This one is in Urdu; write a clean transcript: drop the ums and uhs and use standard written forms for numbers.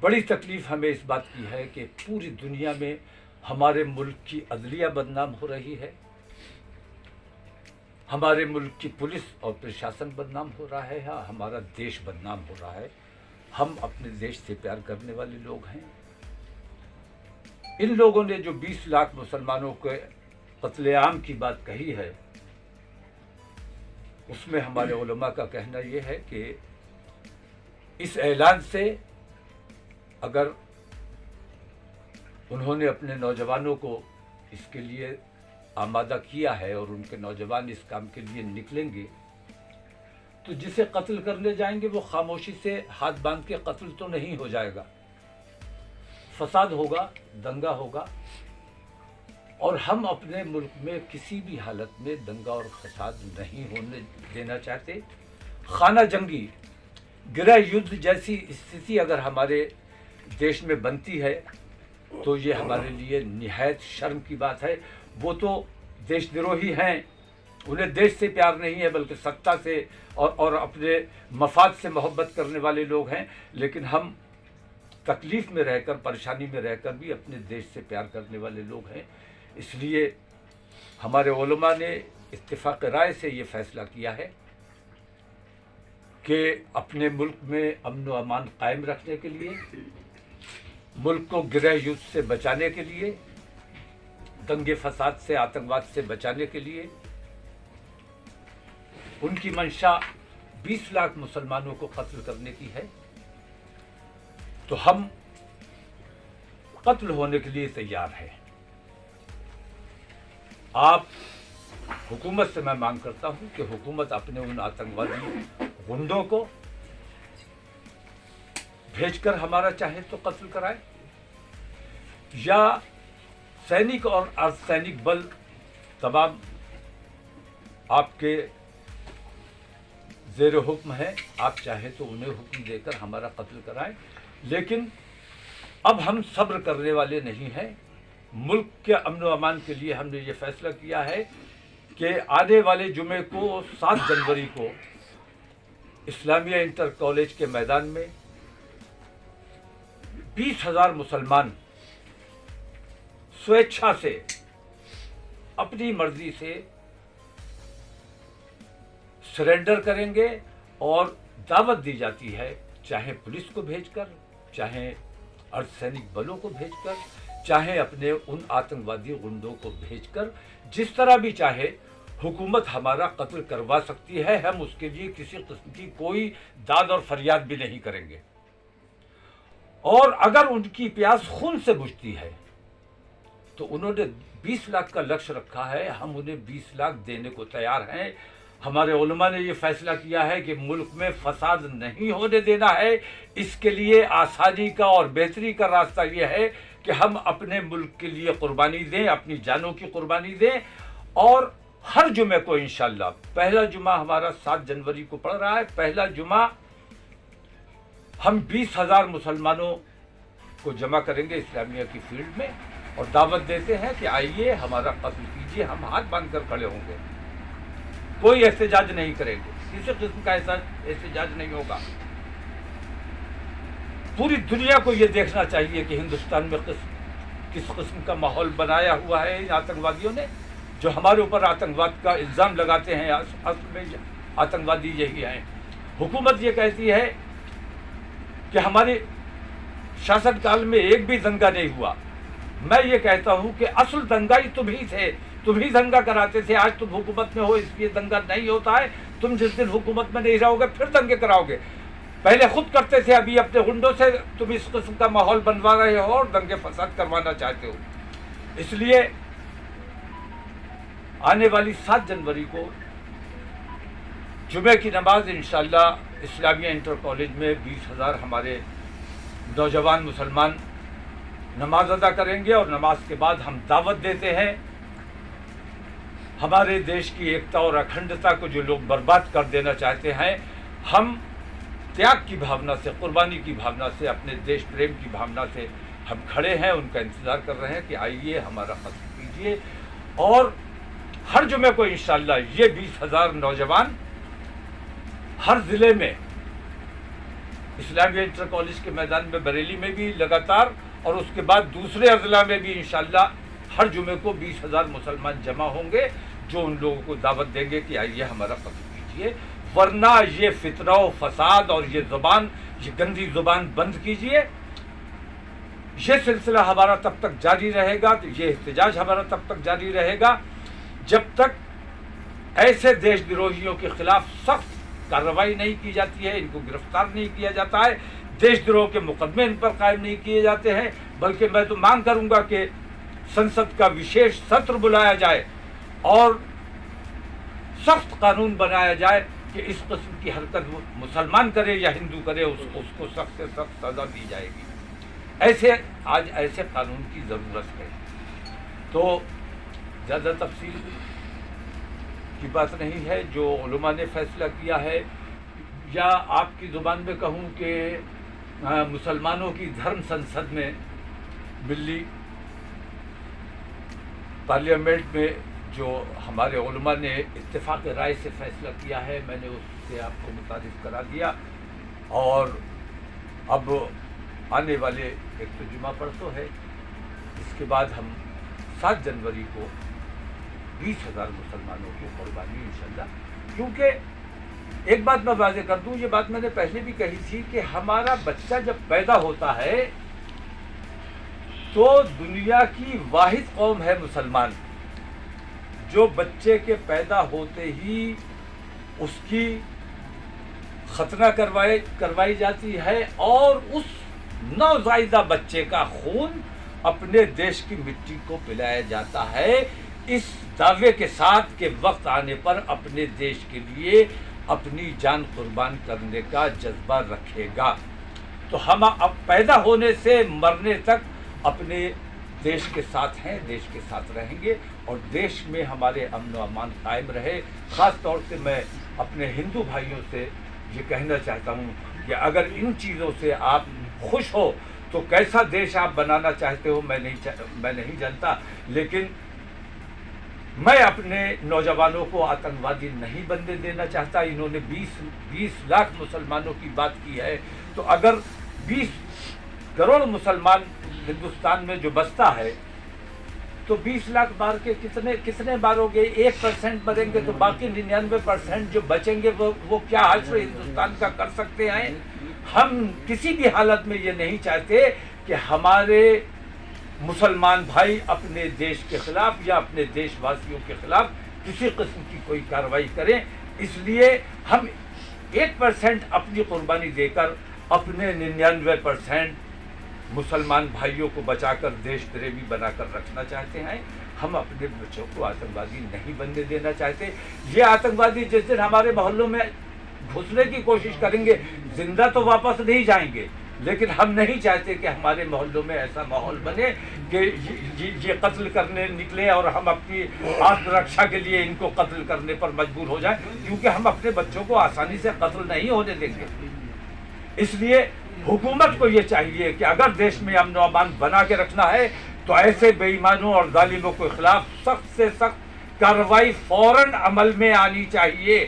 بڑی تکلیف ہمیں اس بات کی ہے کہ پوری دنیا میں ہمارے ملک کی عدلیہ بدنام ہو رہی ہے، ہمارے ملک کی پولیس اور پرشاسن بدنام ہو رہا ہے، ہمارا دیش بدنام ہو رہا ہے۔ ہم اپنے دیش سے پیار کرنے والے لوگ ہیں۔ ان لوگوں نے جو 20 لاکھ مسلمانوں کے قتل عام کی بات کہی ہے، اس میں ہمارے علماء کا کہنا یہ ہے کہ اس اعلان سے اگر انہوں نے اپنے نوجوانوں کو اس کے لیے آمادہ کیا ہے اور ان کے نوجوان اس کام کے لیے نکلیں گے، تو جسے قتل کرنے جائیں گے وہ خاموشی سے ہاتھ باندھ کے قتل تو نہیں ہو جائے گا، فساد ہوگا، دنگا ہوگا۔ اور ہم اپنے ملک میں کسی بھی حالت میں دنگا اور فساد نہیں ہونے دینا چاہتے۔ خانہ جنگی، گرہ یدھ جیسی استھتی اگر ہمارے دیش میں بنتی ہے تو یہ ہمارے لیے نہایت شرم کی بات ہے۔ وہ تو دیش دروہی ہیں، انہیں دیش سے پیار نہیں ہے بلکہ ستا سے اور اپنے مفاد سے محبت کرنے والے لوگ ہیں، لیکن ہم تکلیف میں رہ کر، پریشانی میں رہ کر بھی اپنے دیش سے پیار کرنے والے لوگ ہیں۔ اس لیے ہمارے علماء نے اتفاق رائے سے یہ فیصلہ کیا ہے کہ اپنے ملک میں امن و امان قائم رکھنے کے لیے، ملک کو گرہ یدھ سے بچانے کے لیے، دنگے فساد سے، آتنکواد سے بچانے کے لیے، ان کی منشا 20 لاکھ مسلمانوں کو قتل کرنے کی ہے، تو ہم قتل ہونے کے لیے تیار ہیں۔ آپ حکومت سے میں مانگ کرتا ہوں کہ حکومت اپنے ان آتنکوادی غنڈوں کو بھیج کر ہمارا چاہے تو قتل کرائے، یا سینک اور ارد سینک بل تمام آپ کے زیر حکم ہے، آپ چاہے تو انہیں حکم دے کر ہمارا قتل کرائیں، لیکن اب ہم صبر کرنے والے نہیں ہیں۔ ملک کے امن و امان کے لیے ہم نے یہ فیصلہ کیا ہے کہ آنے والے جمعے کو 7 جنوری کو اسلامیہ انٹر کالج کے میدان میں 20,000 مسلمان سویچھا سے، اپنی مرضی سے سرنڈر کریں گے، اور دعوت دی جاتی ہے، چاہے پولیس کو بھیج کر، چاہے اردسینک بلوں کو بھیج کر، چاہے اپنے ان آتنکوادی غنڈوں کو بھیج کر، جس طرح بھی چاہے حکومت ہمارا قتل کروا سکتی ہے۔ ہم اس کے لیے کسی قسم کی کوئی داد اور فریاد بھی نہیں کریں گے، اور اگر ان کی پیاس خون سے بجھتی ہے تو انہوں نے 20 لاکھ کا لکش رکھا ہے، ہم انہیں 20 لاکھ دینے کو تیار ہیں۔ ہمارے علماء نے یہ فیصلہ کیا ہے کہ ملک میں فساد نہیں ہونے دینا ہے، اس کے لیے آسانی کا اور بہتری کا راستہ یہ ہے کہ ہم اپنے ملک کے لیے قربانی دیں، اپنی جانوں کی قربانی دیں، اور ہر جمعے کو انشاءاللہ، پہلا جمعہ ہمارا 7 جنوری کو پڑ رہا ہے، پہلا جمعہ ہم 20,000 مسلمانوں کو جمع کریں گے اسلامیہ کی فیلڈ میں، اور دعوت دیتے ہیں کہ آئیے ہمارا قتل کیجیے، ہم ہاتھ باندھ کر کھڑے ہوں گے، کوئی احتجاج نہیں کریں گے، کسی قسم کا احتجاج نہیں ہوگا۔ پوری دنیا کو یہ دیکھنا چاہیے کہ ہندوستان میں کس قسم کا ماحول بنایا ہوا ہے ان آتنکوادیوں نے، جو ہمارے اوپر آتنکواد کا الزام لگاتے ہیں، اصل میں آتنکوادی یہی ہیں۔ حکومت یہ کہتی ہے کہ ہمارے شاسن کال میں ایک بھی دنگا نہیں ہوا۔ میں یہ کہتا ہوں کہ اصل دنگائی تم ہی تھے، تم ہی دنگا کراتے تھے، آج تم حکومت میں ہو اس لیے دنگا نہیں ہوتا ہے، تم جس دن حکومت میں نہیں رہو گے پھر دنگے کراؤ گے، پہلے خود کرتے تھے، ابھی اپنے غنڈوں سے تم اس قسم کا ماحول بنوا رہے ہو اور دنگے فساد کروانا چاہتے ہو۔ اس لیے آنے والی 7 جنوری کو جمعے کی نماز انشاءاللہ اسلامیہ انٹر کالج میں 20,000 ہمارے نوجوان مسلمان نماز ادا کریں گے، اور نماز کے بعد ہم دعوت دیتے ہیں ہمارے دیش کی ایکتا اور اکھنڈتا کو جو لوگ برباد کر دینا چاہتے ہیں، ہم تیاگ کی بھاونا سے، قربانی کی بھاونا سے، اپنے دیش پریم کی بھاونا سے ہم کھڑے ہیں، ان کا انتظار کر رہے ہیں کہ آئیے ہمارا قتل کیجیے، اور ہر جمعے کو انشاءاللہ یہ 20,000 نوجوان ہر ضلع میں اسلامیہ انٹر کالج کے میدان میں بریلی میں بھی لگاتار، اور اس کے بعد دوسرے اضلاع میں بھی انشاءاللہ ہر جمعے کو 20,000 مسلمان جمع ہوں گے، جو ان لوگوں کو دعوت دیں گے کہ آئیے ہمارا قتل کیجیے، ورنہ یہ فتنہ و فساد اور یہ گندی زبان بند کیجیے۔ یہ سلسلہ ہمارا تب تک جاری رہے گا، یہ احتجاج ہمارا تب تک جاری رہے گا جب تک ایسے دیش دروہیوں کے خلاف سخت کارروائی نہیں کی جاتی ہے، ان کو گرفتار نہیں کیا جاتا ہے، دیش دروہ کے مقدمے ان پر قائم نہیں کیے جاتے ہیں، بلکہ میں تو مانگ کروں گا کہ سنسد کا وشیش سطر بلایا جائے اور سخت قانون بنایا جائے کہ اس قسم کی حرکت مسلمان کرے یا ہندو کرے اس کو سخت سے سخت سزا دی جائے گی۔ آج ایسے قانون کی ضرورت ہے۔ تو زیادہ تفصیل کی بات نہیں ہے، جو علماء نے فیصلہ کیا ہے، یا آپ کی زبان میں کہوں کہ مسلمانوں کی دھرم سنسد میں، ملی پارلیمنٹ میں جو ہمارے علماء نے اتفاق رائے سے فیصلہ کیا ہے، میں نے اس سے آپ کو متعارف کرا دیا، اور اب آنے والے ایک تو جمعہ پرسوں ہے، اس کے بعد ہم 7 جنوری کو 20,000 مسلمانوں کی قربانی انشاءاللہ، کیونکہ ایک بات میں واضح کر دوں، یہ بات میں نے پہلے بھی کہی تھی کہ ہمارا بچہ جب پیدا ہوتا ہے تو دنیا کی واحد قوم ہے مسلمان، جو بچے کے پیدا ہوتے ہی اس کی ختنہ کروائی جاتی ہے، اور اس نوزائیدہ بچے کا خون اپنے دیش کی مٹی کو پلایا جاتا ہے، اس دعوے کے ساتھ کہ وقت آنے پر اپنے دیش کے لیے اپنی جان قربان کرنے کا جذبہ رکھے گا۔ تو ہم اب پیدا ہونے سے مرنے تک اپنے دیش کے ساتھ ہیں، دیش کے ساتھ رہیں گے، اور دیش میں ہمارے امن و امان قائم رہے۔ خاص طور سے میں اپنے ہندو بھائیوں سے یہ کہنا چاہتا ہوں کہ اگر ان چیزوں سے آپ خوش ہو تو کیسا دیش آپ بنانا چاہتے ہو میں نہیں جانتا، لیکن میں اپنے نوجوانوں کو آتنکوادی نہیں بننے دینا چاہتا۔ انہوں نے 20 لاکھ مسلمانوں کی بات کی ہے، تو اگر 20 کروڑ مسلمان ہندوستان میں جو بستا ہے تو 20 لاکھ مار کے کتنے مارو گے؟ 1% مریں گے تو باقی 99% جو بچیں گے وہ کیا حشر ہندوستان کا کر سکتے ہیں؟ ہم کسی بھی حالت میں یہ نہیں چاہتے کہ ہمارے مسلمان بھائی اپنے دیش کے خلاف یا اپنے دیش واسیوں کے خلاف کسی قسم کی کوئی کارروائی کریں، اس لیے ہم 1% اپنی قربانی دے کر اپنے 99% مسلمان بھائیوں کو بچا کر دیش پریمی بنا کر رکھنا چاہتے ہیں۔ ہم اپنے بچوں کو آتنکوادی نہیں بننے دینا چاہتے۔ یہ آتنکوادی جس دن ہمارے محلوں میں گھسنے کی کوشش کریں گے، زندہ تو واپس نہیں جائیں گے، لیکن ہم نہیں چاہتے کہ ہمارے محلوں میں ایسا ماحول بنے کہ یہ قتل کرنے نکلے اور ہم اپنی آتم رکشا کے لیے ان کو قتل کرنے پر مجبور ہو جائیں، کیونکہ ہم اپنے بچوں کو آسانی سے قتل نہیں ہونے دیں گے۔ اس لیے حکومت کو یہ چاہیے کہ اگر دیش میں امن و امان بنا کے رکھنا ہے تو ایسے بے ایمانوں اور ظالموں کے خلاف سخت سے سخت کارروائی فوراً عمل میں آنی چاہیے۔